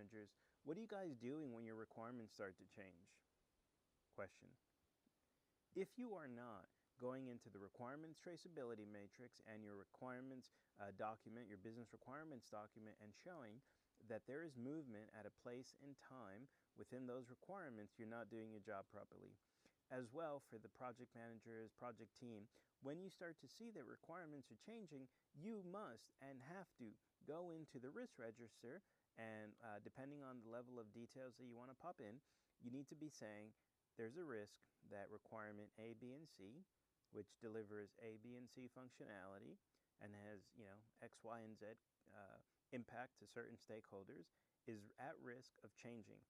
managers, what are you guys doing when your requirements start to change? Question. If you are not going into the requirements traceability matrix and your requirements document, your business requirements document, and showing that there is movement at a place and time within those requirements, you're not doing your job properly. As well, for the project managers, project team, when you start to see that requirements are changing, you must and have to go into the risk register, and depending on the level of details that you want to pop in, you need to be saying, there's a risk that requirement A, B, and C, which delivers A, B, and C functionality and has, X, Y, and Z impact to certain stakeholders, is at risk of changing.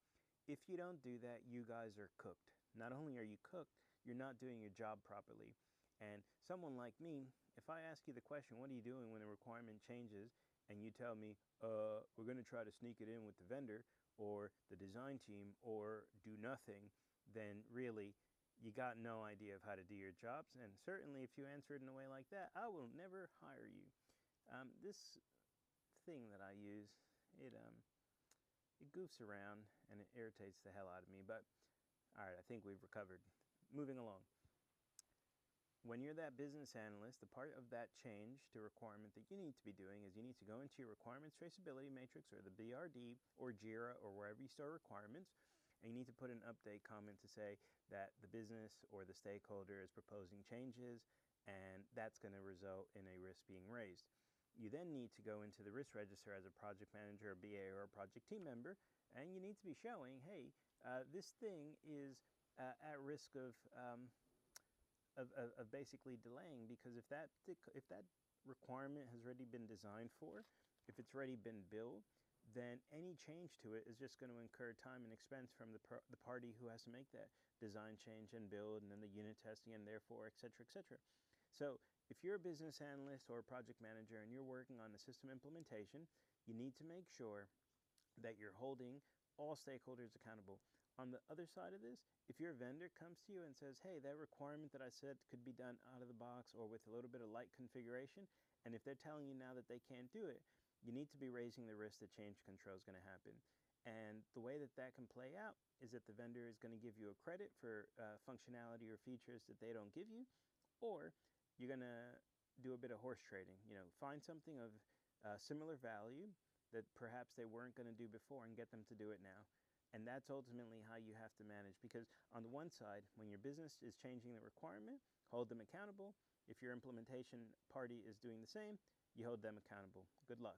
If you don't do that, you guys are cooked. Not only are you cooked, you're not doing your job properly. And someone like me, if I ask you the question, what are you doing when a requirement changes, and you tell me, we're going to try to sneak it in with the vendor or the design team or do nothing, then really you got no idea of how to do your jobs. And certainly if you answer it in a way like that, I will never hire you. This thing that I use, it goofs around and it irritates the hell out of me, but all right, I think we've recovered. Moving along. When you're that business analyst, the part of that change to requirement that you need to be doing is you need to go into your requirements traceability matrix or the BRD or JIRA or wherever you store requirements, and you need to put an update comment to say that the business or the stakeholder is proposing changes, and that's going to result in a risk being raised. You then need to go into the risk register as a project manager, a BA, or a project team member, and you need to be showing, hey, this thing is at risk of basically delaying, because if that requirement has already been designed for, if it's already been built, then any change to it is just going to incur time and expense from the party who has to make that design change and build, and then the unit testing, and therefore, et cetera, et cetera. So if you're a business analyst or a project manager and you're working on the system implementation, you need to make sure that you're holding all stakeholders accountable. On the other side of this, if your vendor comes to you and says, hey, that requirement that I said could be done out of the box or with a little bit of light configuration, and if they're telling you now that they can't do it, you need to be raising the risk that change control is going to happen. And the way that that can play out is that the vendor is going to give you a credit for functionality or features that they don't give you, or you're going to do a bit of horse trading. Find something of similar value that perhaps they weren't going to do before and get them to do it now. And that's ultimately how you have to manage, because on the one side, when your business is changing the requirement, hold them accountable. If your implementation party is doing the same, you hold them accountable. Good luck.